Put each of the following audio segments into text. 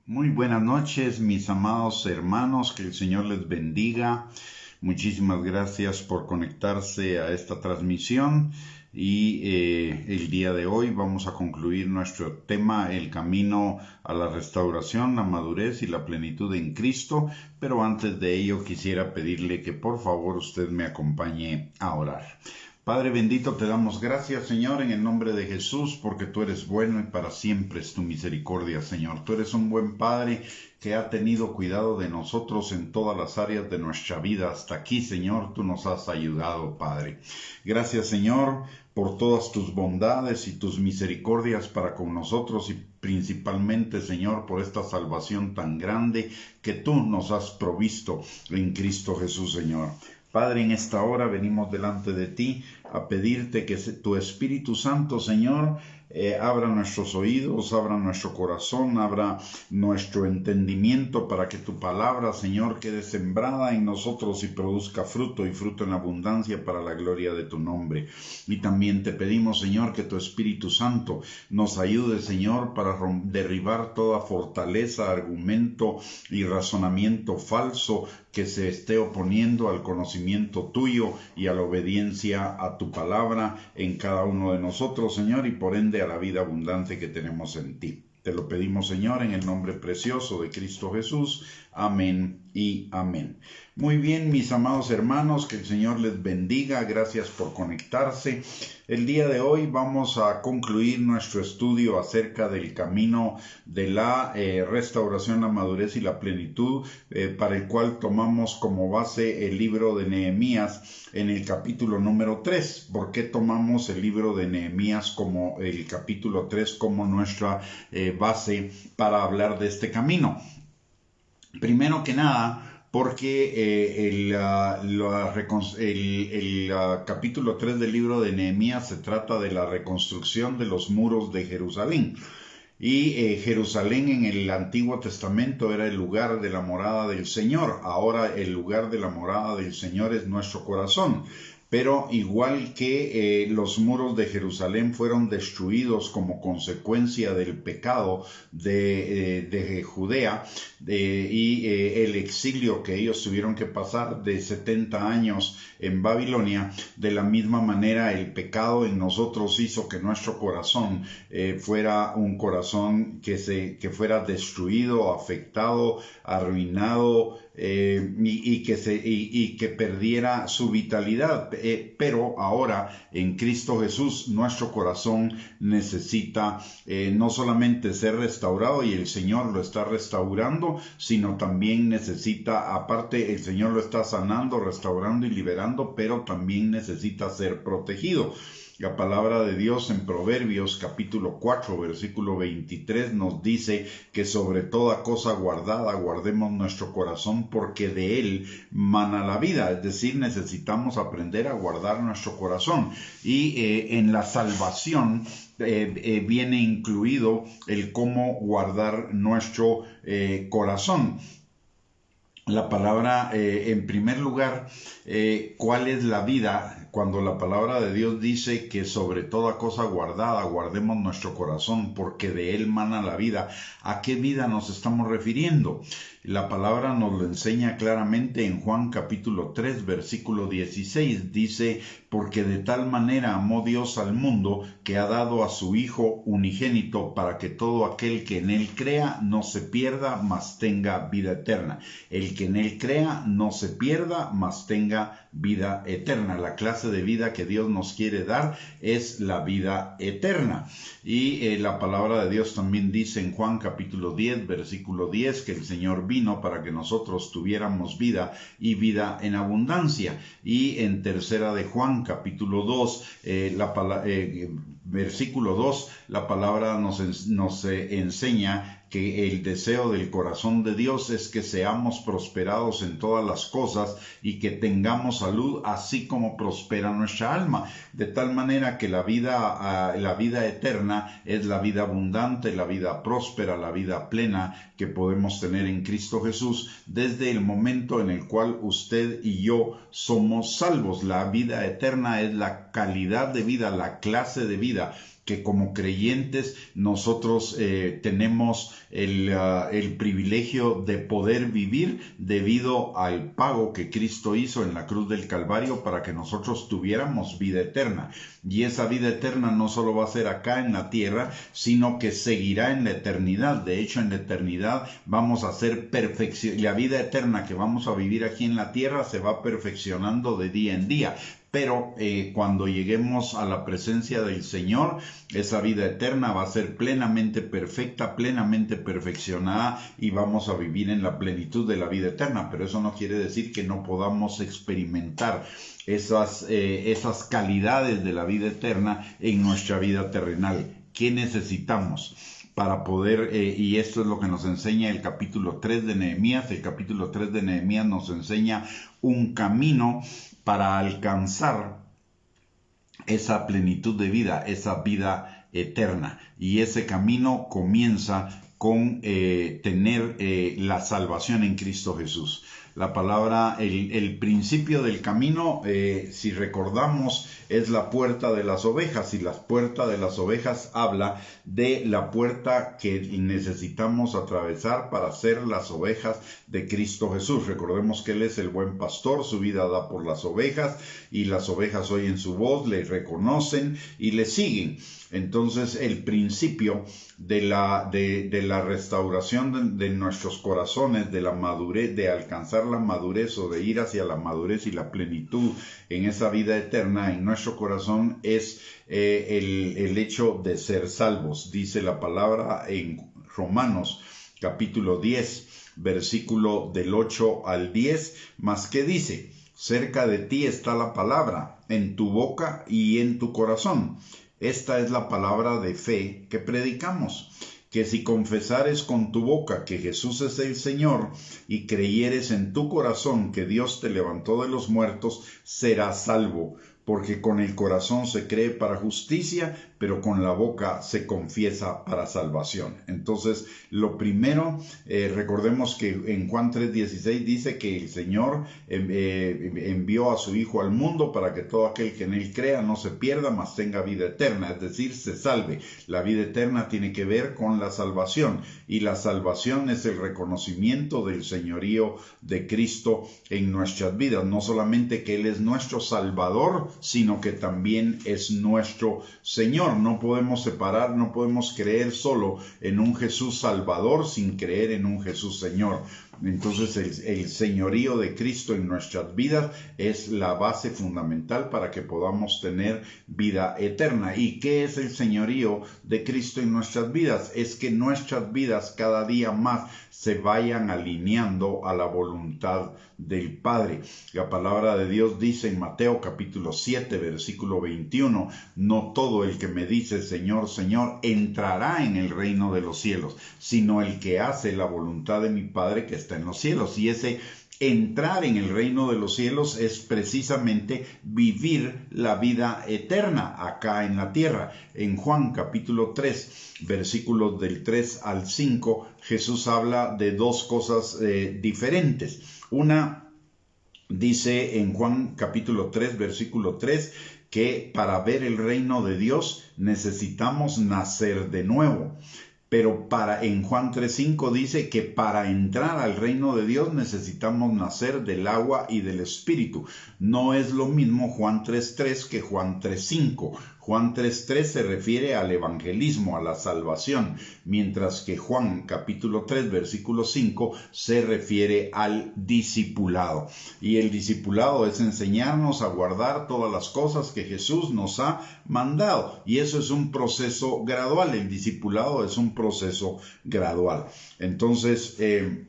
Muy buenas noches, mis amados hermanos, que el Señor les bendiga. Muchísimas gracias por conectarse a esta transmisión y el día de hoy vamos a concluir nuestro tema, el camino a la restauración, la madurez y la plenitud en Cristo, pero antes de ello quisiera pedirle que por favor usted me acompañe a orar. Padre bendito, te damos gracias, Señor, en el nombre de Jesús, porque tú eres bueno y para siempre es tu misericordia, Señor. Tú eres un buen Padre que ha tenido cuidado de nosotros en todas las áreas de nuestra vida. Hasta aquí, Señor, tú nos has ayudado, Padre. Gracias, Señor, por todas tus bondades y tus misericordias para con nosotros y principalmente, Señor, por esta salvación tan grande que tú nos has provisto en Cristo Jesús, Señor. Padre, en esta hora venimos delante de ti a pedirte que tu Espíritu Santo, Señor, abra nuestros oídos, abra nuestro corazón, abra nuestro entendimiento para que tu palabra, Señor, quede sembrada en nosotros y produzca fruto y fruto en abundancia para la gloria de tu nombre. Y también te pedimos, Señor, que tu Espíritu Santo nos ayude, Señor, para derribar toda fortaleza, argumento y razonamiento falso que se esté oponiendo al conocimiento tuyo y a la obediencia a tu palabra en cada uno de nosotros, Señor, y por ende a la vida abundante que tenemos en ti. Te lo pedimos, Señor, en el nombre precioso de Cristo Jesús. Amén y amén. Muy bien, mis amados hermanos, que el Señor les bendiga. Gracias por conectarse. El día de hoy vamos a concluir nuestro estudio acerca del camino de la restauración, la madurez y la plenitud, para el cual tomamos como base el libro de Nehemías en el capítulo número 3. ¿Por qué tomamos el libro de Nehemías como el capítulo 3 como nuestra base para hablar de este camino? Primero que nada, porque el capítulo 3 del libro de Nehemías se trata de la reconstrucción de los muros de Jerusalén. Y Jerusalén en el Antiguo Testamento era el lugar de la morada del Señor. Ahora el lugar de la morada del Señor es nuestro corazón. Pero igual que los muros de Jerusalén fueron destruidos como consecuencia del pecado de Judea y el exilio que ellos tuvieron que pasar de 70 años en Babilonia, de la misma manera el pecado en nosotros hizo que nuestro corazón fuera un corazón que fuera destruido, afectado, arruinado, y que perdiera su vitalidad. Pero ahora en Cristo Jesús nuestro corazón necesita no solamente ser restaurado, y el Señor lo está restaurando, sino también necesita, aparte el Señor lo está sanando, restaurando y liberando, pero también necesita ser protegido. La palabra de Dios en Proverbios capítulo 4 versículo 23 nos dice que sobre toda cosa guardada guardemos nuestro corazón, porque de él mana la vida. Es decir, necesitamos aprender a guardar nuestro corazón, y en la salvación viene incluido el cómo guardar nuestro corazón. La palabra, en primer lugar, ¿cuál es la vida? Cuando la palabra de Dios dice que sobre toda cosa guardada guardemos nuestro corazón, porque de él mana la vida, ¿a qué vida nos estamos refiriendo? La palabra nos lo enseña claramente en Juan capítulo 3 versículo 16. Dice: porque de tal manera amó Dios al mundo, que ha dado a su Hijo unigénito, para que todo aquel que en él crea no se pierda, mas tenga vida eterna. El que en él crea no se pierda, mas tenga vida eterna. La clase de vida que Dios nos quiere dar es la vida eterna. Y la palabra de Dios también dice en Juan capítulo 10 versículo 10 que el Señor vino para que nosotros tuviéramos vida y vida en abundancia. Y en tercera de Juan capítulo 2 versículo 2, la palabra nos enseña que el deseo del corazón de Dios es que seamos prosperados en todas las cosas y que tengamos salud, así como prospera nuestra alma. De tal manera que la vida eterna es la vida abundante, la vida próspera, la vida plena que podemos tener en Cristo Jesús desde el momento en el cual usted y yo somos salvos. La vida eterna es la calidad de vida, la clase de vida que como creyentes nosotros tenemos el privilegio de poder vivir debido al pago que Cristo hizo en la cruz del Calvario para que nosotros tuviéramos vida eterna. Y esa vida eterna no solo va a ser acá en la tierra, sino que seguirá en la eternidad. De hecho, en la eternidad vamos a ser perfección. La vida eterna que vamos a vivir aquí en la tierra se va perfeccionando de día en día. Pero cuando lleguemos a la presencia del Señor, esa vida eterna va a ser plenamente perfecta, plenamente perfeccionada, y vamos a vivir en la plenitud de la vida eterna. Pero eso no quiere decir que no podamos experimentar esas calidades de la vida eterna en nuestra vida terrenal. ¿Qué necesitamos para poder, y esto es lo que nos enseña el capítulo 3 de Nehemías? El capítulo 3 de Nehemías nos enseña un camino para alcanzar esa plenitud de vida, esa vida eterna. Y ese camino comienza con tener la salvación en Cristo Jesús. La palabra, el principio del camino, si recordamos, es la puerta de las ovejas, y la puerta de las ovejas habla de la puerta que necesitamos atravesar para ser las ovejas de Cristo Jesús. Recordemos que Él es el buen pastor, su vida da por las ovejas, y las ovejas oyen su voz, le reconocen y le siguen. Entonces, el principio de la restauración de nuestros corazones, de la madurez, de alcanzar la madurez o de ir hacia la madurez y la plenitud en esa vida eterna en nuestro corazón, es el hecho de ser salvos. Dice la palabra en Romanos capítulo 10, versículo del 8 al 10, mas que dice: cerca de ti está la palabra, en tu boca y en tu corazón. Esta es la palabra de fe que predicamos, que si confesares con tu boca que Jesús es el Señor y creyeres en tu corazón que Dios te levantó de los muertos, serás salvo. Porque con el corazón se cree para justicia, pero con la boca se confiesa para salvación. Entonces, lo primero, recordemos que en Juan 3:16 dice que el Señor envió a su Hijo al mundo para que todo aquel que en Él crea no se pierda, mas tenga vida eterna, es decir, se salve. La vida eterna tiene que ver con la salvación, y la salvación es el reconocimiento del señorío de Cristo en nuestras vidas. No solamente que Él es nuestro Salvador, sino que también es nuestro Señor. No podemos separar, no podemos creer solo en un Jesús Salvador sin creer en un Jesús Señor. Entonces el señorío de Cristo en nuestras vidas es la base fundamental para que podamos tener vida eterna. ¿Y qué es el señorío de Cristo en nuestras vidas? Es que nuestras vidas cada día más se vayan alineando a la voluntad del Padre. La palabra de Dios dice en Mateo capítulo 7, versículo 21, no todo el que me dice Señor, Señor, entrará en el reino de los cielos, sino el que hace la voluntad de mi Padre que está en los cielos. Y ese entrar en el reino de los cielos es precisamente vivir la vida eterna acá en la tierra. En Juan capítulo 3, versículos del 3 al 5, Jesús habla de dos cosas diferentes. Una, dice en Juan capítulo 3, versículo 3, que para ver el reino de Dios necesitamos nacer de nuevo. Pero en Juan 3:5 dice que para entrar al reino de Dios necesitamos nacer del agua y del Espíritu. No es lo mismo Juan 3:3 que Juan 3:5. Juan 3:3 se refiere al evangelismo, a la salvación, mientras que Juan capítulo 3, versículo 5 se refiere al discipulado. Y el discipulado es enseñarnos a guardar todas las cosas que Jesús nos ha mandado. Y eso es un proceso gradual. El discipulado es un proceso gradual. Entonces, el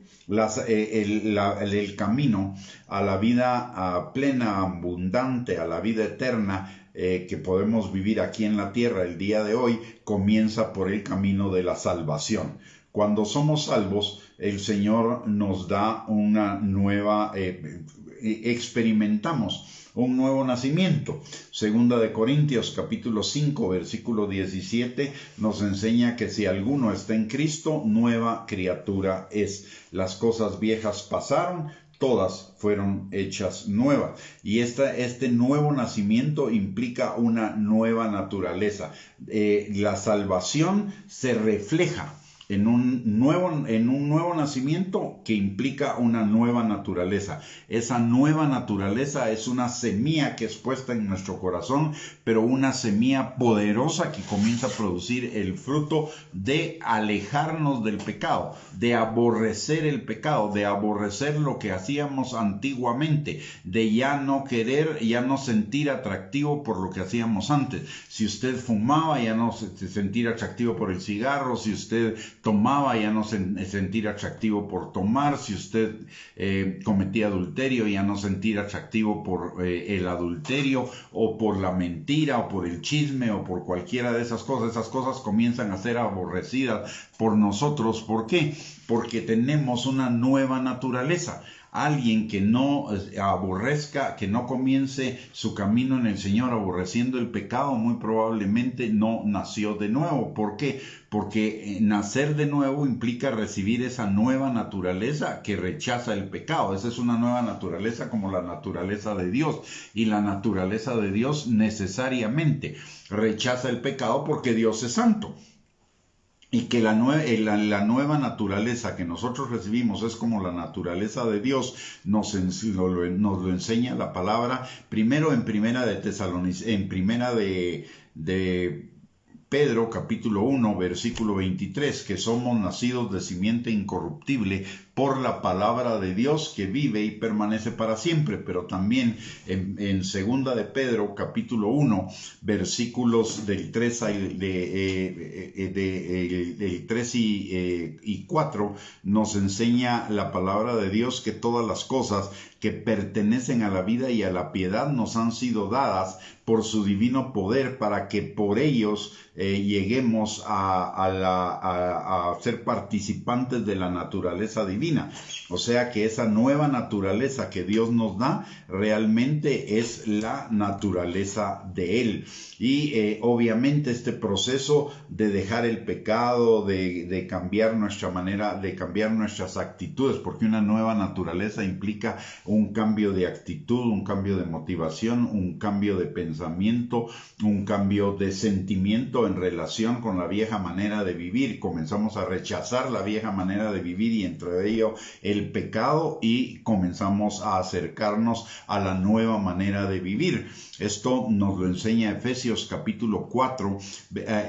camino a la vida plena, abundante, a la vida eterna, que podemos vivir aquí en la tierra el día de hoy, comienza por el camino de la salvación. Cuando somos salvos, el Señor nos da una nueva, experimentamos un nuevo nacimiento. Segunda de Corintios capítulo 5 versículo 17 nos enseña que si alguno está en Cristo, nueva criatura es. Las cosas viejas pasaron, todas fueron hechas nuevas. Y este nuevo nacimiento implica una nueva naturaleza. La salvación se refleja en un nuevo nacimiento que implica una nueva naturaleza. Esa nueva naturaleza es una semilla que es puesta en nuestro corazón, pero una semilla poderosa que comienza a producir el fruto de alejarnos del pecado, de aborrecer el pecado, de aborrecer lo que hacíamos antiguamente, de ya no querer, ya no sentir atractivo por lo que hacíamos antes. Si usted fumaba, ya no sentir atractivo por el cigarro. Si usted tomaba, ya no sentir atractivo por tomar. Si usted cometía adulterio, ya no sentir atractivo por el adulterio o por la mentira o por el chisme o por cualquiera de esas cosas. Esas cosas comienzan a ser aborrecidas por nosotros. ¿Por qué? Porque tenemos una nueva naturaleza. Alguien que no aborrezca, que no comience su camino en el Señor aborreciendo el pecado, muy probablemente no nació de nuevo. ¿Por qué? Porque nacer de nuevo implica recibir esa nueva naturaleza que rechaza el pecado. Esa es una nueva naturaleza como la naturaleza de Dios. Y la naturaleza de Dios necesariamente rechaza el pecado porque Dios es santo. Y que la nueva naturaleza que nosotros recibimos es como la naturaleza de Dios, nos lo enseña la palabra, primero en primera de Pedro capítulo 1 versículo 23, que somos nacidos de simiente incorruptible por la palabra de Dios que vive y permanece para siempre. Pero también en segunda de Pedro capítulo 1 versículos del 3 y 4 nos enseña la palabra de Dios que todas las cosas que pertenecen a la vida y a la piedad nos han sido dadas por su divino poder, para que por ellos lleguemos a ser participantes de la naturaleza divina. O sea que esa nueva naturaleza que Dios nos da realmente es la naturaleza de Él. Y obviamente este proceso de dejar el pecado, de cambiar nuestra manera, de cambiar nuestras actitudes, porque una nueva naturaleza implica un cambio de actitud, un cambio de motivación, un cambio de pensamiento, un cambio de sentimiento en relación con la vieja manera de vivir. Comenzamos a rechazar la vieja manera de vivir y entre ello el pecado, y comenzamos a acercarnos a la nueva manera de vivir. Esto nos lo enseña Efesios capítulo 4.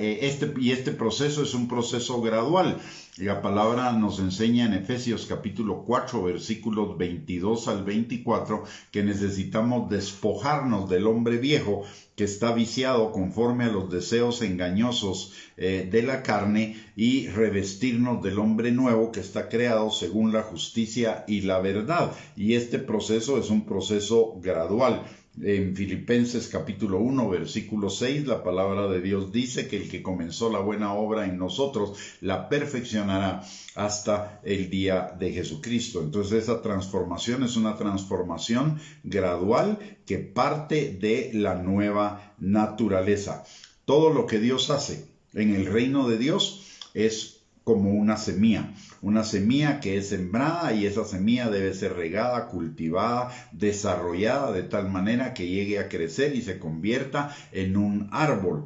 Este proceso es un proceso gradual. La palabra nos enseña en Efesios capítulo 4 versículos 22 al 24 que necesitamos despojarnos del hombre viejo que está viciado conforme a los deseos engañosos de la carne, y revestirnos del hombre nuevo que está creado según la justicia y la verdad. Y este proceso es un proceso gradual. En Filipenses capítulo 1 versículo 6 la palabra de Dios dice que el que comenzó la buena obra en nosotros la perfeccionará hasta el día de Jesucristo. Entonces esa transformación es una transformación gradual que parte de la nueva naturaleza. Todo lo que Dios hace en el reino de Dios es como una semilla que es sembrada, y esa semilla debe ser regada, cultivada, desarrollada de tal manera que llegue a crecer y se convierta en un árbol.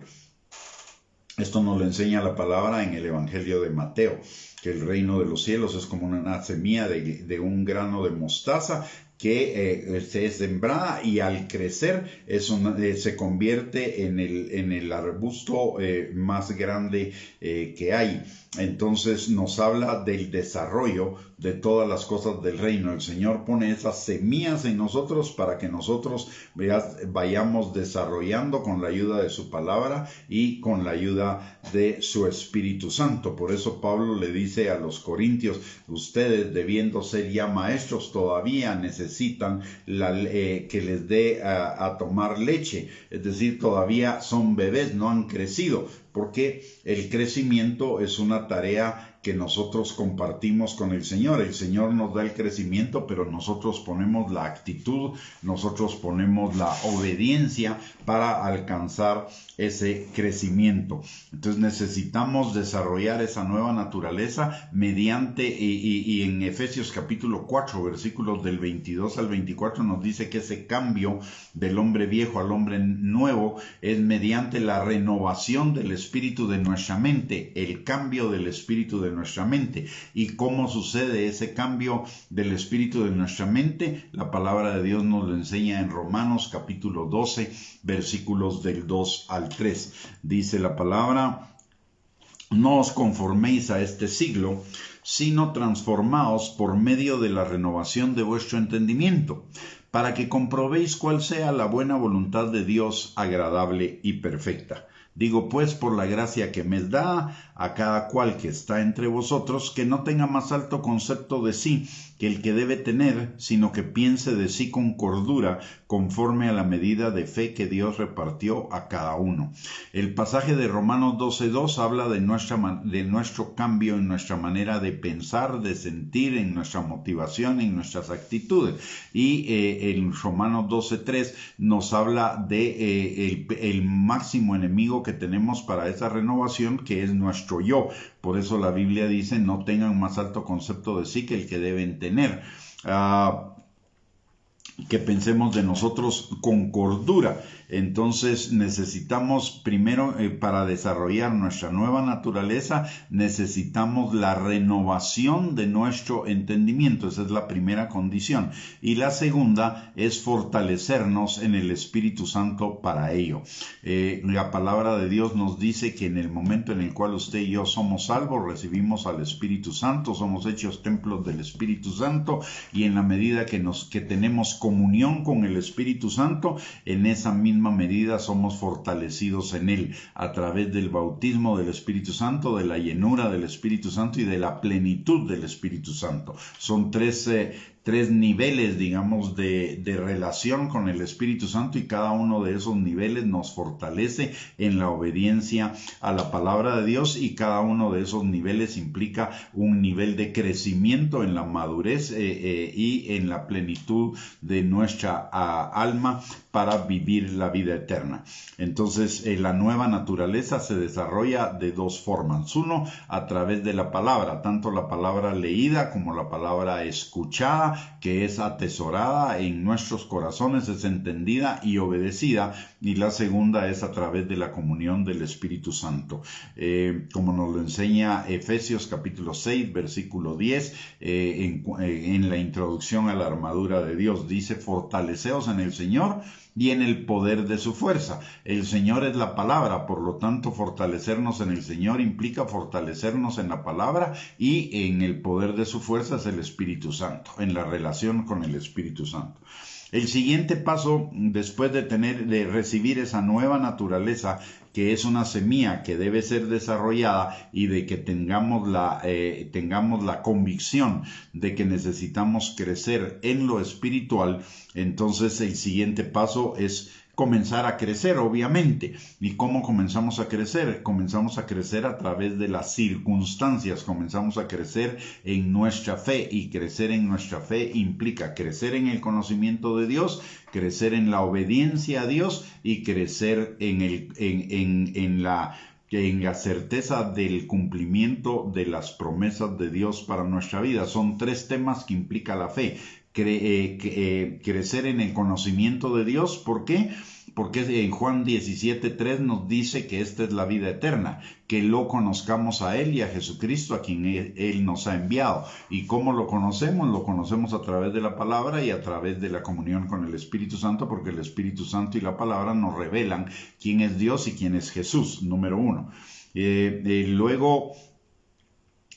Esto nos lo enseña la palabra en el Evangelio de Mateo, que el reino de los cielos es como una semilla de un grano de mostaza que se es sembrada, y al crecer se convierte en el arbusto más grande que hay. Entonces nos habla del desarrollo de todas las cosas del reino. El Señor pone esas semillas en nosotros para que nosotros vayamos desarrollando con la ayuda de su palabra y con la ayuda de su Espíritu Santo. Por eso Pablo le dice a los corintios: ustedes, debiendo ser ya maestros, todavía necesitan que les dé a tomar leche. Es decir, todavía son bebés, no han crecido, porque el crecimiento es una tarea que nosotros compartimos con el Señor. El Señor nos da el crecimiento, pero nosotros ponemos la actitud, nosotros ponemos la obediencia para alcanzar ese crecimiento. Entonces necesitamos desarrollar esa nueva naturaleza mediante, y en Efesios capítulo 4, versículos del 22 al 24 nos dice que ese cambio del hombre viejo al hombre nuevo es mediante la renovación del espíritu de nuestra mente, el cambio del espíritu de nuestra mente. ¿Y cómo sucede ese cambio del espíritu de nuestra mente? La palabra de Dios nos lo enseña en Romanos capítulo 12, versículos del 2 al 3. Dice la palabra: no os conforméis a este siglo, sino transformaos por medio de la renovación de vuestro entendimiento, para que comprobéis cuál sea la buena voluntad de Dios, agradable y perfecta. Digo pues, por la gracia que me da a cada cual que está entre vosotros, que no tenga más alto concepto de sí que el que debe tener, sino que piense de sí con cordura, conforme a la medida de fe que Dios repartió a cada uno. El pasaje de Romanos 12:2 habla de nuestro cambio en nuestra manera de pensar, de sentir, en nuestra motivación, en nuestras actitudes. Y en Romanos 12:3 nos habla de el máximo enemigo que tenemos para esa renovación, que es nuestro yo. Por eso la Biblia dice: no tengan más alto concepto de sí que el que deben tener. Que pensemos de nosotros con cordura. Entonces necesitamos primero, para desarrollar nuestra nueva naturaleza, necesitamos la renovación de nuestro entendimiento. Esa es la primera condición. Y la segunda es fortalecernos en el Espíritu Santo para ello. La palabra de Dios nos dice que en el momento en el cual usted y yo somos salvos, recibimos al Espíritu Santo, somos hechos templos del Espíritu Santo, y en la medida que tenemos comunión con el Espíritu Santo, en esa misma medida somos fortalecidos en él a través del bautismo del Espíritu Santo, de la llenura del Espíritu Santo y de la plenitud del Espíritu Santo. Son tres niveles, digamos, de relación con el Espíritu Santo, y cada uno de esos niveles nos fortalece en la obediencia a la palabra de Dios, y cada uno de esos niveles implica un nivel de crecimiento en la madurez y en la plenitud de nuestra alma para vivir la vida eterna. Entonces, la nueva naturaleza se desarrolla de dos formas. Uno, a través de la palabra, tanto la palabra leída como la palabra escuchada, que es atesorada en nuestros corazones, es entendida y obedecida. Y la segunda es a través de la comunión del Espíritu Santo. Como nos lo enseña Efesios capítulo 6, versículo 10, en la introducción a la armadura de Dios, dice: fortaleceos en el Señor y en el poder de su fuerza. El Señor es la palabra, por lo tanto, fortalecernos en el Señor implica fortalecernos en la palabra, y en el poder de su fuerza es el Espíritu Santo, en la relación con el Espíritu Santo. El siguiente paso, después de recibir esa nueva naturaleza, que es una semilla que debe ser desarrollada, y de que tengamos la convicción de que necesitamos crecer en lo espiritual, entonces el siguiente paso es comenzar a crecer, obviamente. ¿Y cómo comenzamos a crecer? Comenzamos a crecer a través de las circunstancias, comenzamos a crecer en nuestra fe, y crecer en nuestra fe implica crecer en el conocimiento de Dios, crecer en la obediencia a Dios, y crecer en la certeza del cumplimiento de las promesas de Dios para nuestra vida. Son tres temas que implica la fe. Crecer en el conocimiento de Dios. ¿Por qué? Porque en Juan 17:3 nos dice que esta es la vida eterna, que lo conozcamos a Él y a Jesucristo, a quien Él nos ha enviado. ¿Y cómo lo conocemos? Lo conocemos a través de la palabra y a través de la comunión con el Espíritu Santo, porque el Espíritu Santo y la palabra nos revelan quién es Dios y quién es Jesús, número uno. Luego,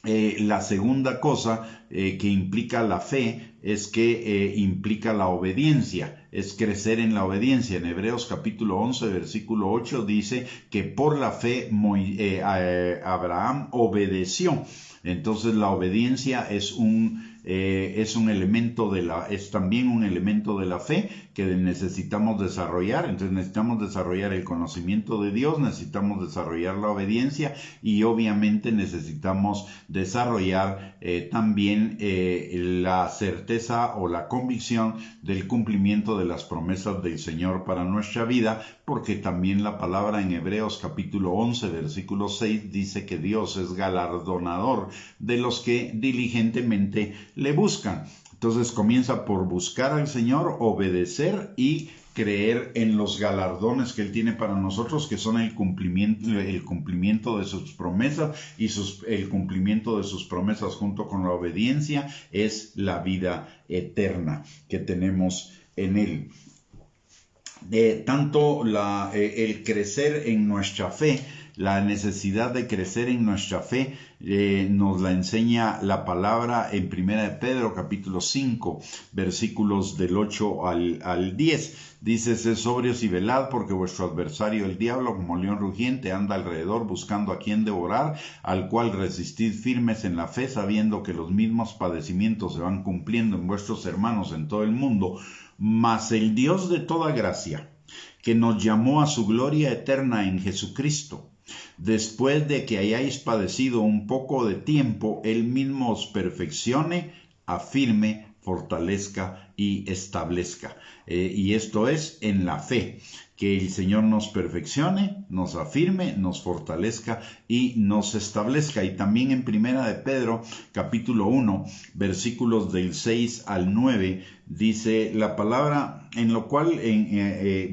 la segunda cosa que implica la fe es que implica la obediencia, es crecer en la obediencia. En Hebreos capítulo 11, versículo 8 dice que por la fe Abraham obedeció. Entonces la obediencia es un es también un elemento de la fe que necesitamos desarrollar. Entonces necesitamos desarrollar el conocimiento de Dios, necesitamos desarrollar la obediencia y obviamente necesitamos desarrollar también la certeza o la convicción del cumplimiento de las promesas del Señor para nuestra vida, porque también la palabra en Hebreos capítulo 11 versículo 6 dice que Dios es galardonador de los que diligentemente le buscan. Entonces comienza por buscar al Señor, obedecer y creer en los galardones que Él tiene para nosotros, que son el cumplimiento de sus promesas, y el cumplimiento de sus promesas junto con la obediencia es la vida eterna que tenemos en Él. Tanto el crecer en nuestra fe, la necesidad de crecer en nuestra fe, nos la enseña la palabra en 1 de Pedro capítulo 5 versículos del 8 al 10. Dice: sed sobrios y velad, porque vuestro adversario el diablo, como león rugiente, anda alrededor buscando a quien devorar, al cual resistid firmes en la fe, sabiendo que los mismos padecimientos se van cumpliendo en vuestros hermanos en todo el mundo. Mas el Dios de toda gracia, que nos llamó a su gloria eterna en Jesucristo, después de que hayáis padecido un poco de tiempo, Él mismo os perfeccione, afirme, fortalezca y establezca. Y esto es en la fe, que el Señor nos perfeccione, nos afirme, nos fortalezca y nos establezca. Y también en 1 de Pedro capítulo 1 versículos del 6 al 9 dice la palabra: en lo cual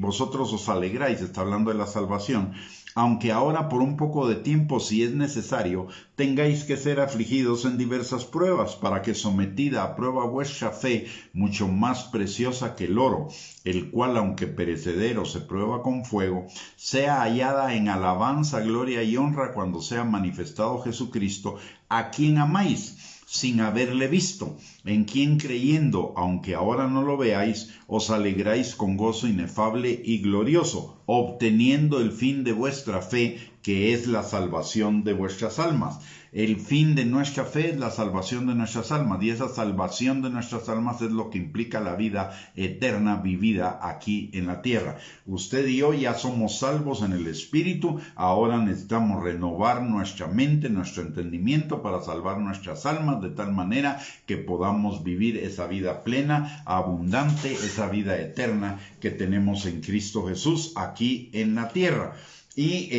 vosotros os alegráis, está hablando de la salvación, aunque ahora por un poco de tiempo, si es necesario, tengáis que ser afligidos en diversas pruebas, para que sometida a prueba vuestra fe, mucho más preciosa que el oro, el cual aunque perecedero se prueba con fuego, sea hallada en alabanza, gloria y honra cuando sea manifestado Jesucristo, a quien amáis, sin haberle visto, en quien creyendo, aunque ahora no lo veáis, os alegráis con gozo inefable y glorioso, obteniendo el fin de vuestra fe, que es la salvación de vuestras almas. El fin de nuestra fe es la salvación de nuestras almas, y esa salvación de nuestras almas es lo que implica la vida eterna vivida aquí en la tierra. Usted y yo ya somos salvos en el Espíritu, ahora necesitamos renovar nuestra mente, nuestro entendimiento para salvar nuestras almas, de tal manera que podamos vivir esa vida plena, abundante, esa vida eterna que tenemos en Cristo Jesús aquí en la tierra. Y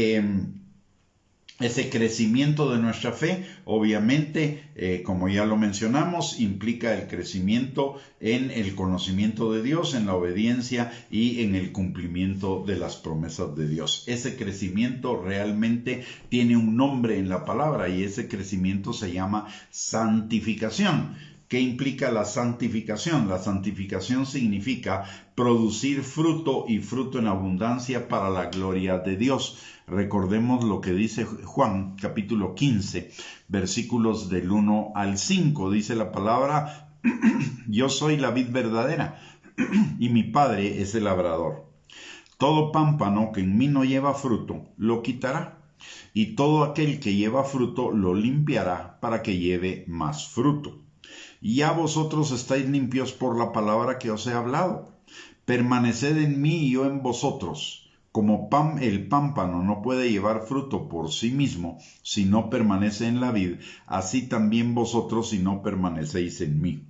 ese crecimiento de nuestra fe, obviamente, como ya lo mencionamos, implica el crecimiento en el conocimiento de Dios, en la obediencia y en el cumplimiento de las promesas de Dios. Ese crecimiento realmente tiene un nombre en la palabra, y ese crecimiento se llama santificación. ¿Qué implica la santificación? La santificación significa producir fruto, y fruto en abundancia para la gloria de Dios. Recordemos lo que dice Juan capítulo 15, versículos del 1 al 5. Dice la palabra: yo soy la vid verdadera y mi Padre es el labrador. Todo pámpano que en mí no lleva fruto, lo quitará, y todo aquel que lleva fruto, lo limpiará para que lleve más fruto. Ya vosotros estáis limpios por la palabra que os he hablado. Permaneced en mí y yo en vosotros. Como el pámpano no puede llevar fruto por sí mismo si no permanece en la vid, así también vosotros si no permanecéis en mí.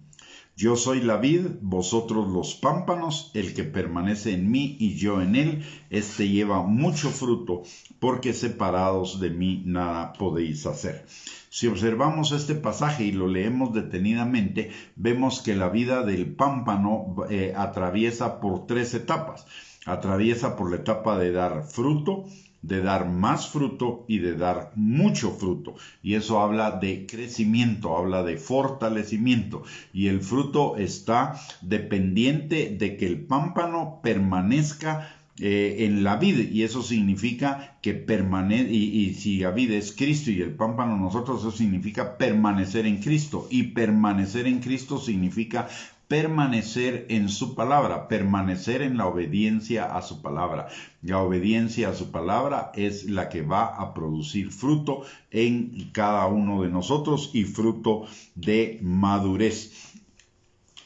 Yo soy la vid, vosotros los pámpanos. El que permanece en mí y yo en él, éste lleva mucho fruto, porque separados de mí nada podéis hacer. Si observamos este pasaje y lo leemos detenidamente, vemos que la vida del pámpano atraviesa por 3 etapas. Atraviesa por la etapa de dar fruto, de dar más fruto y de dar mucho fruto. Y eso habla de crecimiento, habla de fortalecimiento. Y el fruto está dependiente de que el pámpano permanezca en la vid, y eso significa que permanece, y si la vid es Cristo y el pámpano nosotros, eso significa permanecer en Cristo, y permanecer en Cristo significa permanecer en su palabra, permanecer en la obediencia a su palabra. La obediencia a su palabra es la que va a producir fruto en cada uno de nosotros y fruto de madurez.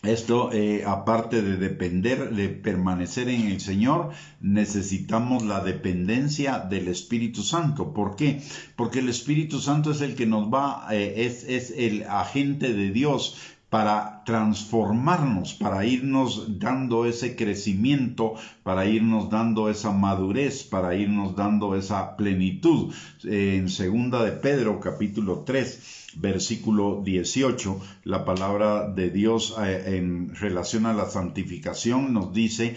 Esto, aparte de depender, de permanecer en el Señor, necesitamos la dependencia del Espíritu Santo. ¿Por qué? Porque el Espíritu Santo es el que nos va, es el agente de Dios para transformarnos, para irnos dando ese crecimiento, para irnos dando esa madurez, para irnos dando esa plenitud. En 2 de Pedro, capítulo 3, versículo 18, la palabra de Dios en relación a la santificación nos dice,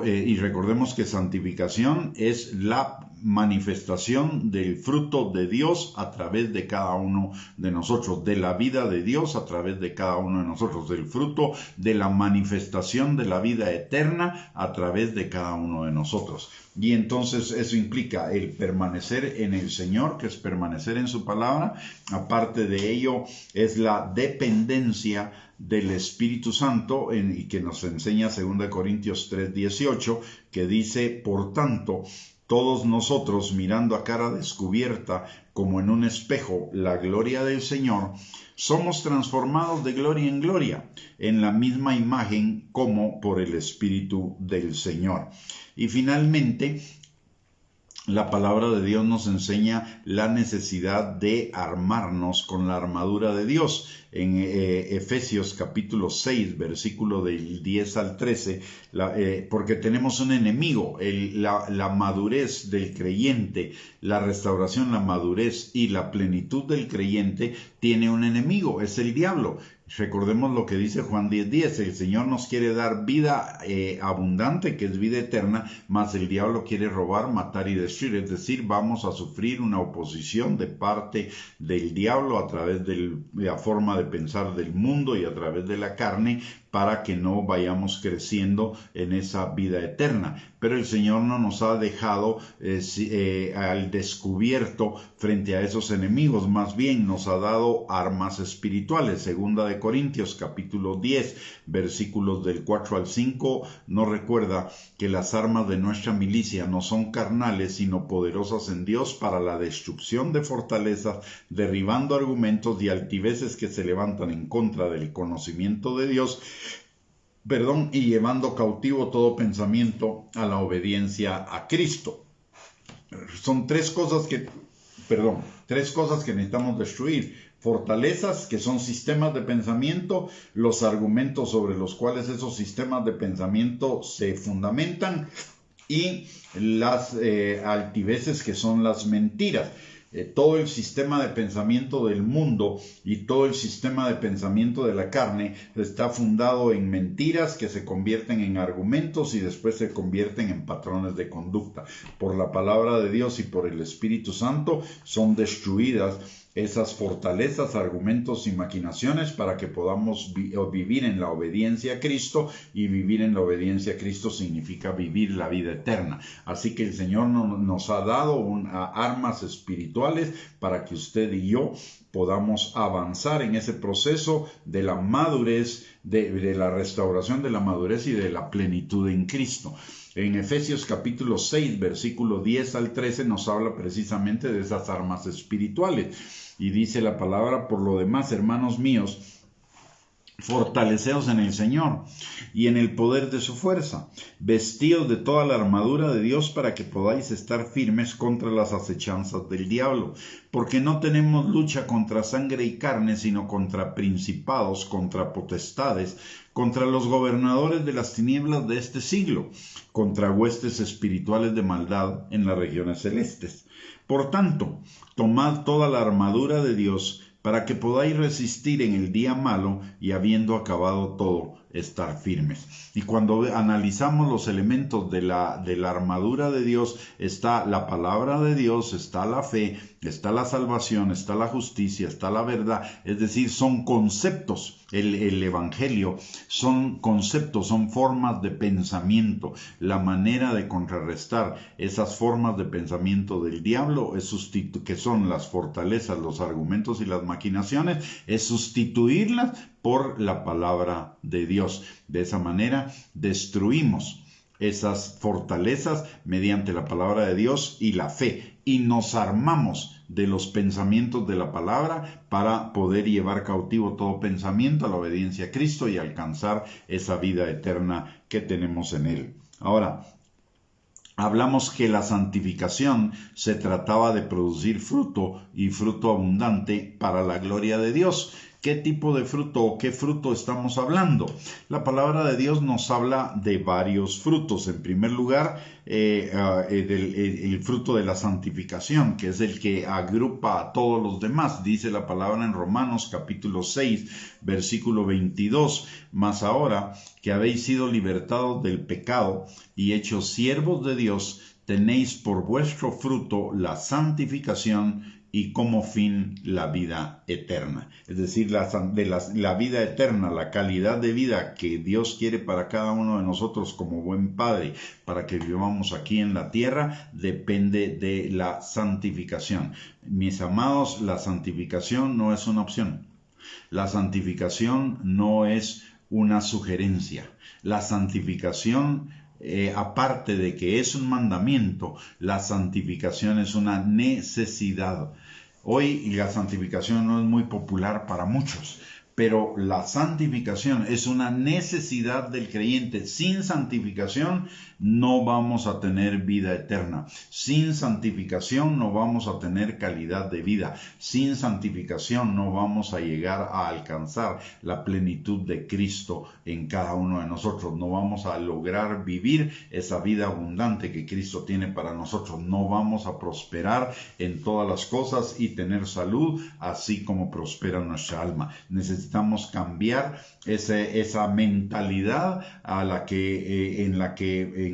y recordemos que santificación es la manifestación del fruto de Dios a través de cada uno de nosotros, de la vida de Dios a través de cada uno de nosotros, del fruto de la manifestación de la vida eterna a través de cada uno de nosotros. Y entonces eso implica el permanecer en el Señor, que es permanecer en su palabra. Aparte de ello es la dependencia del Espíritu Santo, y que nos enseña 2 Corintios 3:18, que dice: por tanto, todos nosotros, mirando a cara descubierta como en un espejo la gloria del Señor, somos transformados de gloria en gloria, en la misma imagen como por el Espíritu del Señor. Y finalmente, la palabra de Dios nos enseña la necesidad de armarnos con la armadura de Dios. En Efesios capítulo 6, versículo del 10 al 13, porque tenemos un enemigo, la madurez del creyente, la restauración, la madurez y la plenitud del creyente tiene un enemigo, es el diablo. Recordemos lo que dice Juan 10:10, el Señor nos quiere dar vida abundante, que es vida eterna, mas el diablo quiere robar, matar y destruir, es decir, vamos a sufrir una oposición de parte del diablo a través de la forma de pensar del mundo y a través de la carne, para que no vayamos creciendo en esa vida eterna. Pero el Señor no nos ha dejado al descubierto frente a esos enemigos, más bien nos ha dado armas espirituales. 2 de Corintios capítulo 10, versículos del 4 al 5, nos recuerda que las armas de nuestra milicia no son carnales, sino poderosas en Dios para la destrucción de fortalezas, derribando argumentos y altiveces que se levantan en contra del conocimiento de Dios, y llevando cautivo todo pensamiento a la obediencia a Cristo. Son tres cosas que necesitamos destruir: fortalezas, que son sistemas de pensamiento, los argumentos sobre los cuales esos sistemas de pensamiento se fundamentan, y las altiveces, que son las mentiras. Todo el sistema de pensamiento del mundo y todo el sistema de pensamiento de la carne está fundado en mentiras que se convierten en argumentos y después se convierten en patrones de conducta. Por la palabra de Dios y por el Espíritu Santo son destruidas esas fortalezas, argumentos y maquinaciones para que podamos vivir en la obediencia a Cristo, y vivir en la obediencia a Cristo significa vivir la vida eterna. Así que el Señor nos ha dado armas espirituales para que usted y yo podamos avanzar en ese proceso de la madurez, de la restauración de la madurez y de la plenitud en Cristo. En Efesios capítulo 6, versículo 10 al 13 nos habla precisamente de esas armas espirituales. Y dice la palabra: por lo demás, hermanos míos, fortaleceos en el Señor y en el poder de su fuerza, vestíos de toda la armadura de Dios para que podáis estar firmes contra las acechanzas del diablo, porque no tenemos lucha contra sangre y carne, sino contra principados, contra potestades, contra los gobernadores de las tinieblas de este siglo, contra huestes espirituales de maldad en las regiones celestes. Por tanto, tomad toda la armadura de Dios para que podáis resistir en el día malo, y habiendo acabado todo, estar firmes. Y cuando analizamos los elementos de la armadura de Dios, está la palabra de Dios, está la fe, está la salvación, está la justicia, está la verdad. Es decir, son conceptos. El Evangelio son conceptos, son formas de pensamiento. La manera de contrarrestar esas formas de pensamiento del diablo que son las fortalezas, los argumentos y las maquinaciones, es sustituirlas por la palabra de Dios. Dios. De esa manera destruimos esas fortalezas mediante la palabra de Dios y la fe, y nos armamos de los pensamientos de la palabra para poder llevar cautivo todo pensamiento a la obediencia a Cristo y alcanzar esa vida eterna que tenemos en Él. Ahora, hablamos que la santificación se trataba de producir fruto y fruto abundante para la gloria de Dios. ¿Qué tipo de fruto o qué fruto estamos hablando? La palabra de Dios nos habla de varios frutos. En primer lugar, el fruto de la santificación, que es el que agrupa a todos los demás. Dice la palabra en Romanos capítulo 6, versículo 22. Mas ahora que habéis sido libertados del pecado y hechos siervos de Dios, tenéis por vuestro fruto la santificación y como fin la vida eterna. Es decir, la vida eterna, la calidad de vida que Dios quiere para cada uno de nosotros como buen Padre, para que vivamos aquí en la tierra, depende de la santificación. Mis amados, la santificación no es una opción. La santificación no es una sugerencia. La santificación, aparte de que es un mandamiento, la santificación es una necesidad. Hoy la santificación no es muy popular para muchos, pero la santificación es una necesidad del creyente. Sin santificación no vamos a tener vida eterna. Sin santificación no vamos a tener calidad de vida. Sin santificación no vamos a llegar a alcanzar la plenitud de Cristo en cada uno de nosotros. No vamos a lograr vivir esa vida abundante que Cristo tiene para nosotros. No vamos a prosperar en todas las cosas y tener salud, así como prospera nuestra alma. Necesitamos cambiar esa mentalidad a la que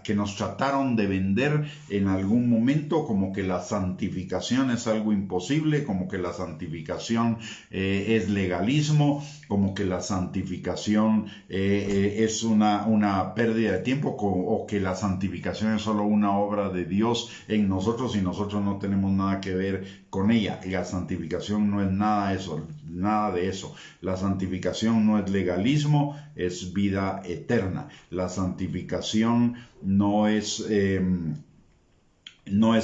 que nos trataron de vender en algún momento, como que la santificación es algo imposible, como que la santificación es legalismo, como que la santificación es una pérdida de tiempo, o que la santificación es solo una obra de Dios en nosotros y nosotros no tenemos nada que ver con ella. La santificación no es nada de eso. La santificación no es legalismo, es vida eterna. La santificación no es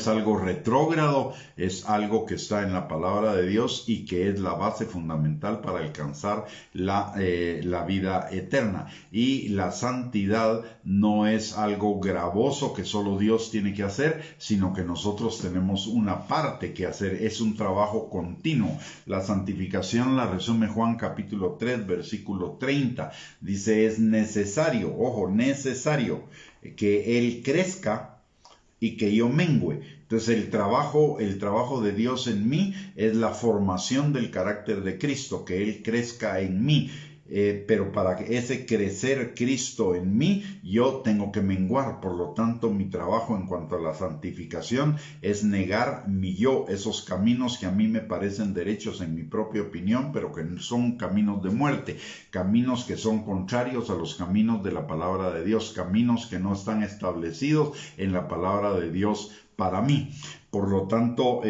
algo retrógrado, es algo que está en la palabra de Dios y que es la base fundamental para alcanzar la vida eterna. Y la santidad no es algo gravoso que solo Dios tiene que hacer, sino que nosotros tenemos una parte que hacer. Es un trabajo continuo. La santificación la resume Juan capítulo 3, versículo 30. Dice, es necesario, ojo, necesario que Él crezca y que yo mengüe. Entonces el trabajo de Dios en mí es la formación del carácter de Cristo, que Él crezca en mí. Pero para que ese crecer Cristo en mí, yo tengo que menguar. Por lo tanto, mi trabajo en cuanto a la santificación es negar mi yo, esos caminos que a mí me parecen derechos en mi propia opinión, pero que son caminos de muerte, caminos que son contrarios a los caminos de la palabra de Dios, caminos que no están establecidos en la palabra de Dios para mí. Por lo tanto,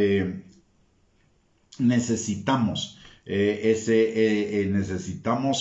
necesitamos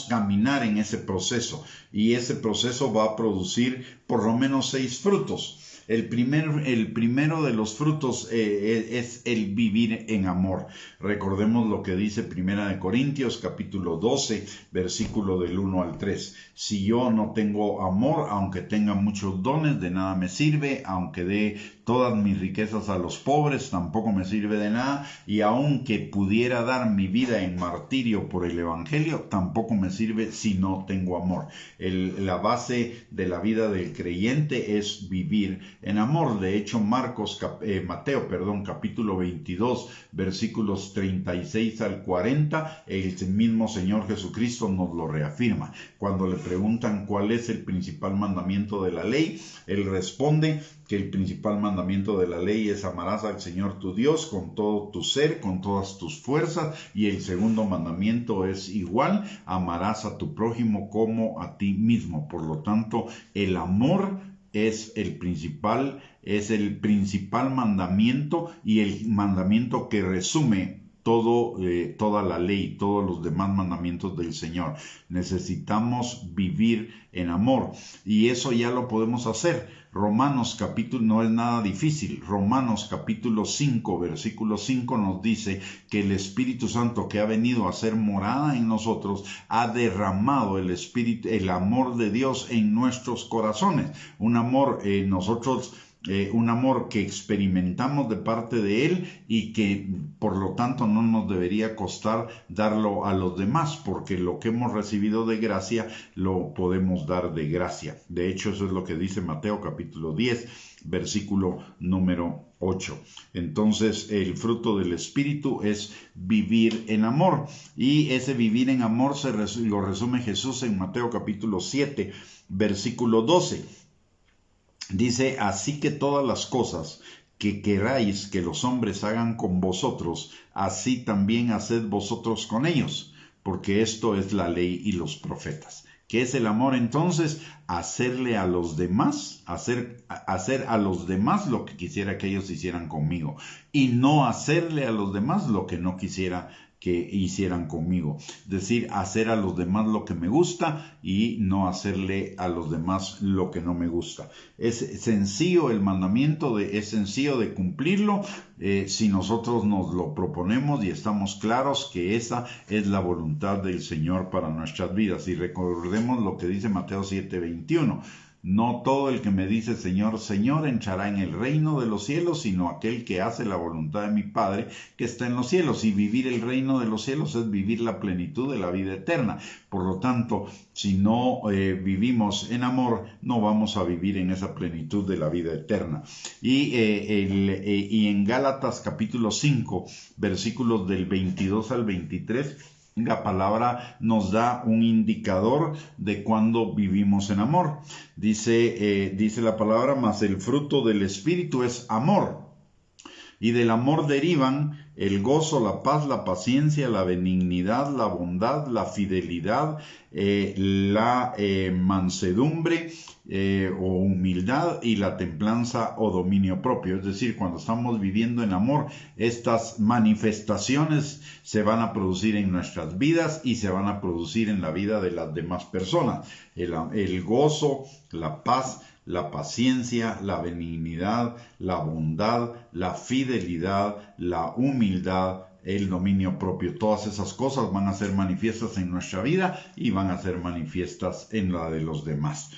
caminar en ese proceso, y ese proceso va a producir por lo menos 6 frutos. El primero de los frutos es el vivir en amor. Recordemos lo que dice 1 Corintios capítulo 12, versículo del 1 al 3. Si yo no tengo amor, aunque tenga muchos dones, de nada me sirve. Aunque dé todas mis riquezas a los pobres, tampoco me sirve de nada. Y aunque pudiera dar mi vida en martirio por el Evangelio, tampoco me sirve si no tengo amor. La base de la vida del creyente es vivir en amor. De hecho, Mateo, capítulo 22, versículos 36 al 40, el mismo Señor Jesucristo nos lo reafirma. Cuando le preguntan cuál es el principal mandamiento de la ley, Él responde que el principal mandamiento de la ley es amarás al Señor tu Dios con todo tu ser, con todas tus fuerzas, y el segundo mandamiento es igual, amarás a tu prójimo como a ti mismo. Por lo tanto, el amor es el principal mandamiento, y el mandamiento que resume toda la ley, todos los demás mandamientos del Señor. Necesitamos vivir en amor y eso ya lo podemos hacer. Romanos capítulo, no es nada difícil. Romanos capítulo 5, versículo 5 nos dice que el Espíritu Santo que ha venido a ser morada en nosotros ha derramado el amor de Dios en nuestros corazones. Un amor, un amor que experimentamos de parte de Él y que por lo tanto no nos debería costar darlo a los demás, porque lo que hemos recibido de gracia lo podemos dar de gracia. De hecho, eso es lo que dice Mateo capítulo 10, versículo número 8. Entonces, el fruto del Espíritu es vivir en amor, y ese vivir en amor lo resume Jesús en Mateo capítulo 7, versículo 12. Dice, así que todas las cosas que queráis que los hombres hagan con vosotros, así también haced vosotros con ellos, porque esto es la ley y los profetas. ¿Qué es el amor entonces? Hacerle a los demás, hacer a los demás lo que quisiera que ellos hicieran conmigo, y no hacerle a los demás lo que no quisiera que hicieran conmigo. Es decir, hacer a los demás lo que me gusta y no hacerle a los demás lo que no me gusta. Es sencillo el mandamiento, es sencillo de cumplirlo si nosotros nos lo proponemos y estamos claros que esa es la voluntad del Señor para nuestras vidas. Y recordemos lo que dice Mateo 7:21. No todo el que me dice Señor, Señor entrará en el reino de los cielos, sino aquel que hace la voluntad de mi Padre que está en los cielos. Y vivir el reino de los cielos es vivir la plenitud de la vida eterna. Por lo tanto, si no vivimos en amor, no vamos a vivir en esa plenitud de la vida eterna. Y en Gálatas capítulo 5, versículos del 22 al 23, la palabra nos da un indicador de cuando vivimos en amor. Dice la palabra, mas el fruto del Espíritu es amor. Y del amor derivan el gozo, la paz, la paciencia, la benignidad, la bondad, la fidelidad, la mansedumbre o humildad y la templanza o dominio propio. Es decir, cuando estamos viviendo en amor, estas manifestaciones se van a producir en nuestras vidas y se van a producir en la vida de las demás personas. El gozo, la paz, la paciencia, la benignidad, la bondad, la fidelidad, la humildad, el dominio propio. Todas esas cosas van a ser manifiestas en nuestra vida y van a ser manifiestas en la de los demás.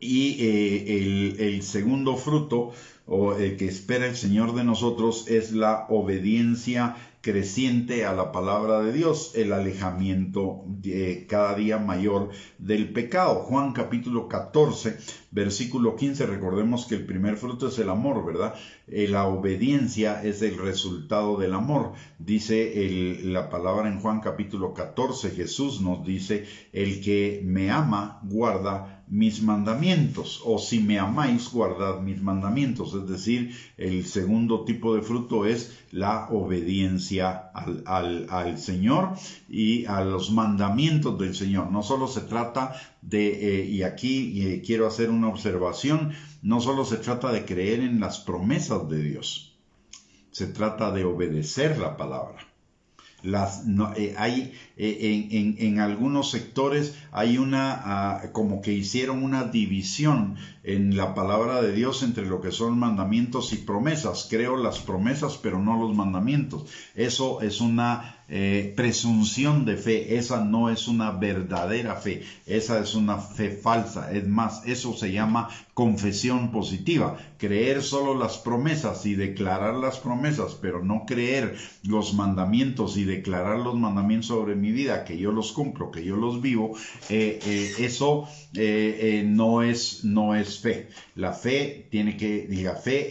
El segundo fruto, o el que espera el Señor de nosotros, es la obediencia creciente a la palabra de Dios, el alejamiento cada día mayor del pecado. Juan capítulo 14, versículo 15, recordemos que el primer fruto es el amor, ¿verdad? La obediencia es el resultado del amor. Dice la palabra en Juan capítulo 14, Jesús nos dice, el que me ama guarda mis mandamientos, o si me amáis, guardad mis mandamientos. Es decir, el segundo tipo de fruto es la obediencia al Señor y a los mandamientos del Señor. No solo se trata de, y aquí quiero hacer una observación, no solo se trata de creer en las promesas de Dios, se trata de obedecer la palabra. En algunos sectores hay como que hicieron una división en la palabra de Dios entre lo que son mandamientos y promesas. Creo las promesas, pero no los mandamientos. Eso es una presunción de fe. Esa no es una verdadera fe. Esa es una fe falsa. Es más, eso se llama confesión positiva. Creer solo las promesas y declarar las promesas, pero no creer los mandamientos y declarar los mandamientos sobre mi vida, que yo los cumplo, que yo los vivo, eso no es fe. La fe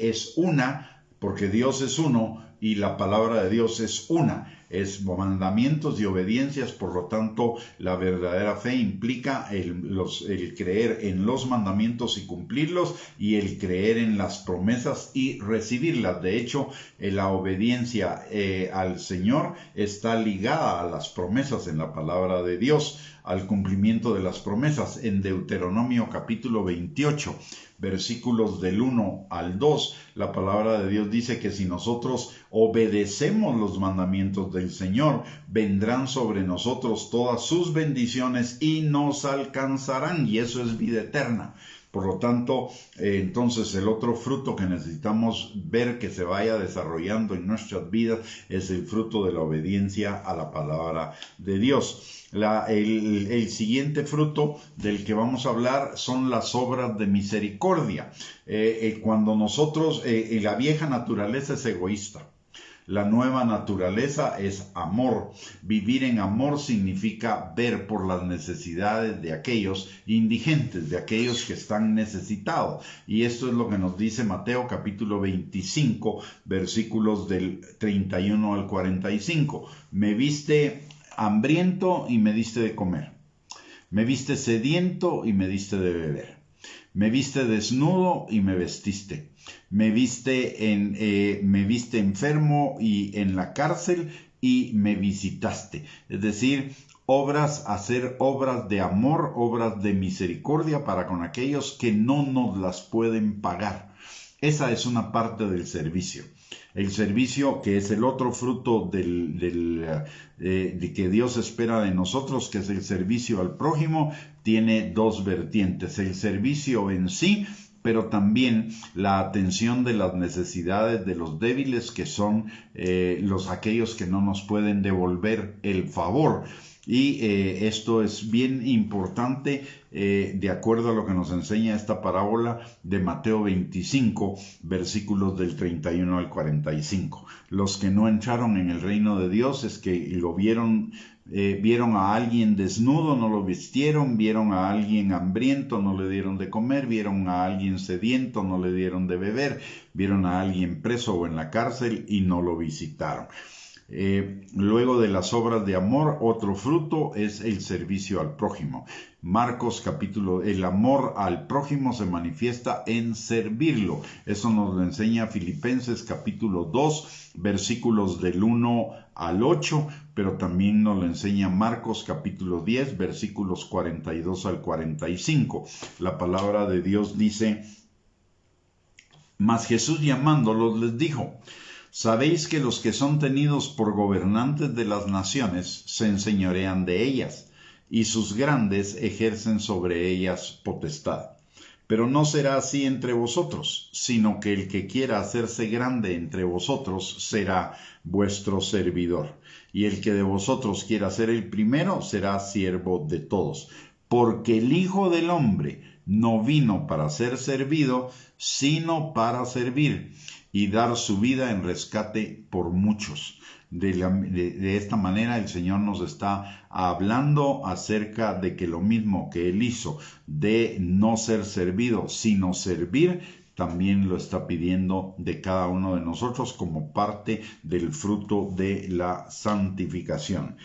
es una, porque Dios es uno y la palabra de Dios es una. Es mandamientos y obediencias, por lo tanto, la verdadera fe implica el creer en los mandamientos y cumplirlos, y el creer en las promesas y recibirlas. De hecho, la obediencia al Señor está ligada a las promesas en la palabra de Dios, al cumplimiento de las promesas. En Deuteronomio capítulo 28, versículos del 1 al 2, la palabra de Dios dice que si nosotros obedecemos los mandamientos del Señor, vendrán sobre nosotros todas sus bendiciones y nos alcanzarán, y eso es vida eterna. Por lo tanto, entonces el otro fruto que necesitamos ver que se vaya desarrollando en nuestras vidas es el fruto de la obediencia a la palabra de Dios. El siguiente fruto del que vamos a hablar son las obras de misericordia. Cuando nosotros, la vieja naturaleza es egoísta. La nueva naturaleza es amor. Vivir en amor significa ver por las necesidades de aquellos indigentes, de aquellos que están necesitados. Y esto es lo que nos dice Mateo capítulo 25, versículos del 31 al 45. Me viste hambriento y me diste de comer. Me viste sediento y me diste de beber. Me viste desnudo y me vestiste. Me viste enfermo y en la cárcel y me visitaste. Es decir, hacer obras de amor, obras de misericordia para con aquellos que no nos las pueden pagar. Esa es una parte del servicio. El servicio, que es el otro fruto de que Dios espera de nosotros, que es el servicio al prójimo, tiene dos vertientes. El servicio en sí, pero también la atención de las necesidades de los débiles, que son aquellos que no nos pueden devolver el favor. Y esto es bien importante de acuerdo a lo que nos enseña esta parábola de Mateo 25, versículos del 31 al 45. Los que no entraron en el reino de Dios es que lo vieron a alguien desnudo, no lo vistieron, vieron a alguien hambriento, no le dieron de comer, vieron a alguien sediento, no le dieron de beber, vieron a alguien preso o en la cárcel y no lo visitaron. Luego de las obras de amor, otro fruto es el servicio al prójimo. El amor al prójimo se manifiesta en servirlo. Eso nos lo enseña Filipenses capítulo 2, versículos del 1 al 8, pero también nos lo enseña Marcos capítulo 10, versículos 42 al 45. La palabra de Dios dice: Mas Jesús llamándolos les dijo: Sabéis que los que son tenidos por gobernantes de las naciones se enseñorean de ellas, y sus grandes ejercen sobre ellas potestad. Pero no será así entre vosotros, sino que el que quiera hacerse grande entre vosotros será vuestro servidor. Y el que de vosotros quiera ser el primero será siervo de todos. Porque el Hijo del Hombre no vino para ser servido, sino para servir y dar su vida en rescate por muchos. De esta manera el Señor nos está hablando acerca de que lo mismo que Él hizo de no ser servido, sino servir, también lo está pidiendo de cada uno de nosotros como parte del fruto de la santificación.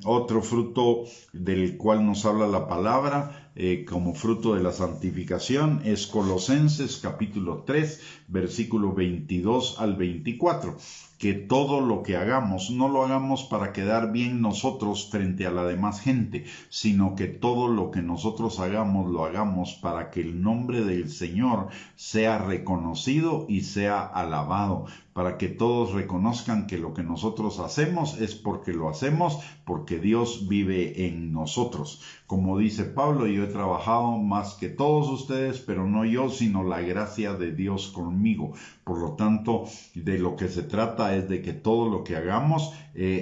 Otro fruto del cual nos habla la palabra como fruto de la santificación es Colosenses capítulo 3, versículo 22 al 24. Que todo lo que hagamos no lo hagamos para quedar bien nosotros frente a la demás gente, sino que todo lo que nosotros hagamos lo hagamos para que el nombre del Señor sea reconocido y sea alabado, para que todos reconozcan que lo que nosotros hacemos es porque lo hacemos porque Dios vive en nosotros. Como dice Pablo, yo he trabajado más que todos ustedes, pero no yo, sino la gracia de Dios conmigo. Por lo tanto, de lo que se trata es de que todo lo que hagamos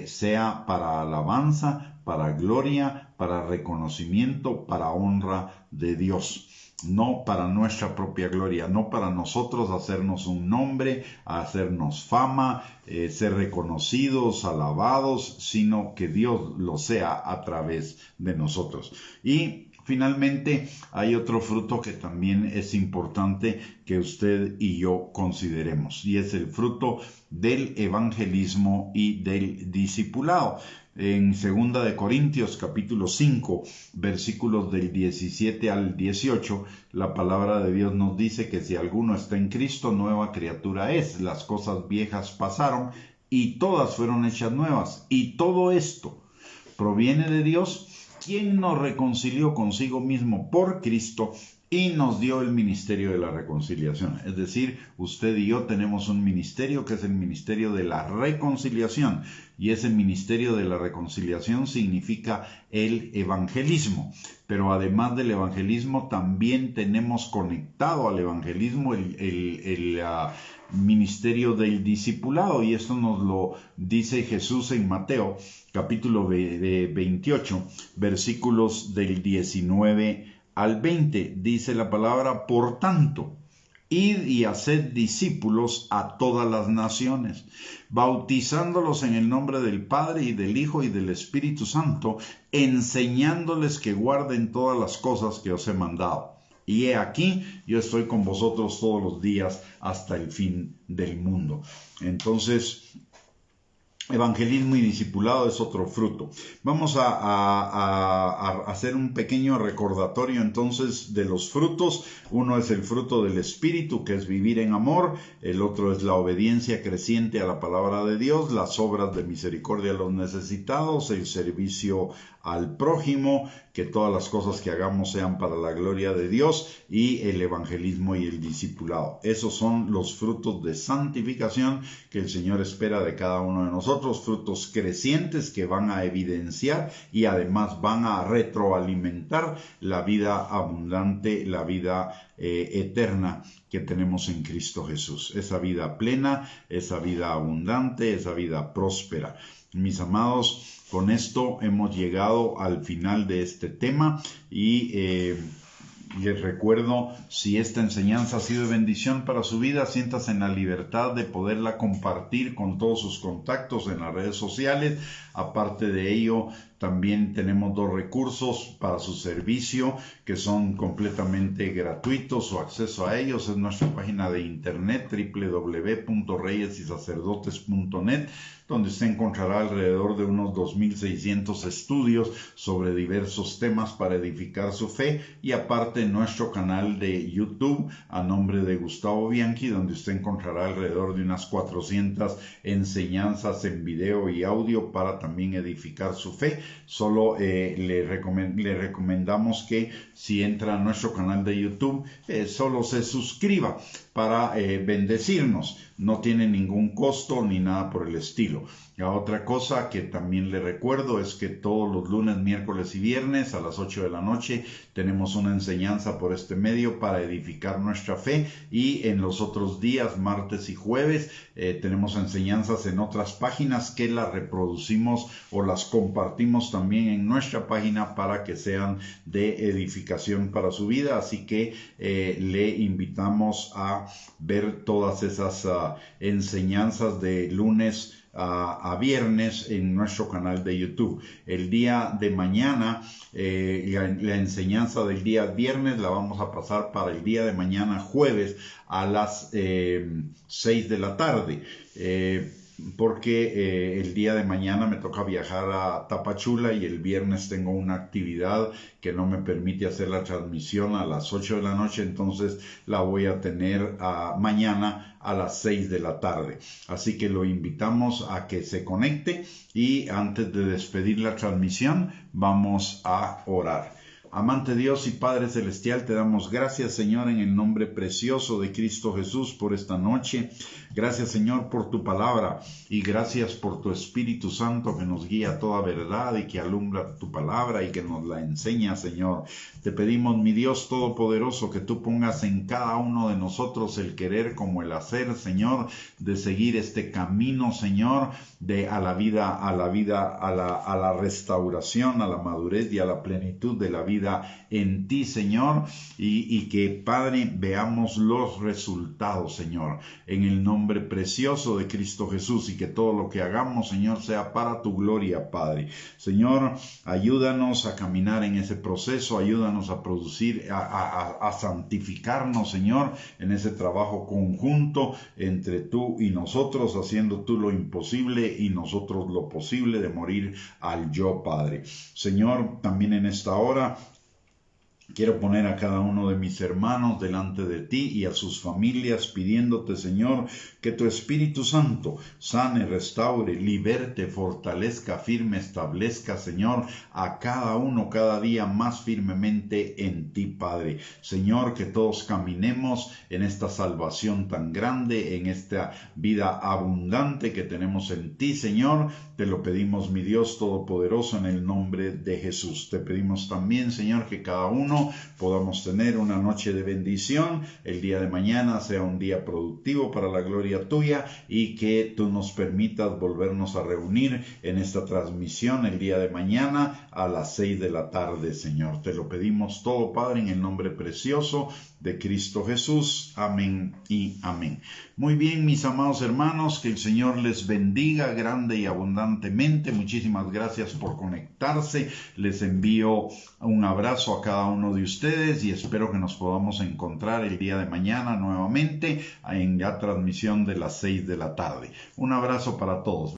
sea para alabanza, para gloria, para reconocimiento, para honra de Dios. No para nuestra propia gloria, no para nosotros hacernos un nombre, hacernos fama, ser reconocidos, alabados, sino que Dios lo sea a través de nosotros. Y finalmente hay otro fruto que también es importante que usted y yo consideremos, y es el fruto del evangelismo y del discipulado. En 2 de Corintios capítulo 5 versículos del 17 al 18, la palabra de Dios nos dice que si alguno está en Cristo, nueva criatura es. Las cosas viejas pasaron y todas fueron hechas nuevas. Y todo esto proviene de Dios, quien nos reconcilió consigo mismo por Cristo y nos dio el ministerio de la reconciliación. Es decir, usted y yo tenemos un ministerio que es el ministerio de la reconciliación, y ese ministerio de la reconciliación significa el evangelismo. Pero además del evangelismo, también tenemos conectado al evangelismo el ministerio del discipulado, y esto nos lo dice Jesús en Mateo capítulo 28, versículos del 19 al 20. Dice la palabra: por tanto, id y haced discípulos a todas las naciones, bautizándolos en el nombre del Padre y del Hijo y del Espíritu Santo, enseñándoles que guarden todas las cosas que os he mandado. Y he aquí, yo estoy con vosotros todos los días hasta el fin del mundo. Entonces, evangelismo y discipulado es otro fruto. Vamos a hacer un pequeño recordatorio entonces de los frutos. Uno es el fruto del Espíritu, que es vivir en amor. El otro es la obediencia creciente a la palabra de Dios, las obras de misericordia a los necesitados, el servicio al prójimo, que todas las cosas que hagamos sean para la gloria de Dios, y el evangelismo y el discipulado. Esos son los frutos de santificación que el Señor espera de cada uno de nosotros, frutos crecientes que van a evidenciar y además van a retroalimentar la vida abundante, la vida eterna que tenemos en Cristo Jesús. Esa vida plena, esa vida abundante, esa vida próspera. Mis amados, con esto hemos llegado al final de este tema y les recuerdo, si esta enseñanza ha sido de bendición para su vida, siéntase en la libertad de poderla compartir con todos sus contactos en las redes sociales. Aparte de ello, también tenemos 2 recursos para su servicio que son completamente gratuitos. Su acceso a ellos es nuestra página de internet www.reyesysacerdotes.net, donde usted encontrará alrededor de unos 2.600 estudios sobre diversos temas para edificar su fe, y aparte nuestro canal de YouTube a nombre de Gustavo Bianchi, donde usted encontrará alrededor de unas 400 enseñanzas en video y audio para también edificar su fe. Solo le recomendamos que si entra a nuestro canal de YouTube, solo se suscriba para bendecirnos. No tiene ningún costo ni nada por el estilo. La otra cosa que también le recuerdo es que todos los lunes, miércoles y viernes a las 8 de la noche tenemos una enseñanza por este medio para edificar nuestra fe, y en los otros días, martes y jueves, tenemos enseñanzas en otras páginas que las reproducimos o las compartimos también en nuestra página para que sean de edificación para su vida. Así que le invitamos a ver todas esas enseñanzas de lunes a viernes en nuestro canal de YouTube. El día de mañana, la enseñanza del día viernes la vamos a pasar para el día de mañana jueves a las 6 de la tarde. Porque el día de mañana me toca viajar a Tapachula y el viernes tengo una actividad que no me permite hacer la transmisión a las 8 de la noche, entonces la voy a tener mañana a las 6 de la tarde. Así que lo invitamos a que se conecte, y antes de despedir la transmisión vamos a orar. Amante Dios y Padre Celestial, te damos gracias, Señor, en el nombre precioso de Cristo Jesús por esta noche. Gracias, Señor, por tu palabra, y gracias por tu Espíritu Santo que nos guía a toda verdad y que alumbra tu palabra y que nos la enseña, Señor. Te pedimos, mi Dios Todopoderoso, que tú pongas en cada uno de nosotros el querer como el hacer, Señor, de seguir este camino, Señor, a la restauración, a la madurez y a la plenitud de la vida en ti, Señor, y que, Padre, veamos los resultados, Señor, en el nombre precioso de Cristo Jesús, y que todo lo que hagamos, Señor, sea para tu gloria, Padre. Señor, ayúdanos a caminar en ese proceso, ayúdanos a producir, a santificarnos, Señor, en ese trabajo conjunto entre tú y nosotros, haciendo tú lo imposible y nosotros lo posible, de morir al yo, Padre. Señor, también en esta hora Quiero poner a cada uno de mis hermanos delante de ti y a sus familias, pidiéndote, Señor, que tu Espíritu Santo sane, restaure, liberte, fortalezca, firme, establezca, Señor, a cada uno cada día más firmemente en ti, Padre. Señor, que todos caminemos en esta salvación tan grande, en esta vida abundante que tenemos en ti, Señor. Te lo pedimos, mi Dios Todopoderoso, en el nombre de Jesús. Te pedimos también, Señor, que cada uno podamos tener una noche de bendición, el día de mañana sea un día productivo para la gloria tuya y que tú nos permitas volvernos a reunir en esta transmisión el día de mañana a las 6 de la tarde, Señor. Te lo pedimos todo, Padre, en el nombre precioso de Cristo Jesús. Amén y amén. Muy bien, mis amados hermanos, que el Señor les bendiga grande y abundantemente. Muchísimas gracias por conectarse. Les envío un abrazo a cada uno de ustedes y espero que nos podamos encontrar el día de mañana nuevamente en la transmisión de las 6 de la tarde. Un abrazo para todos.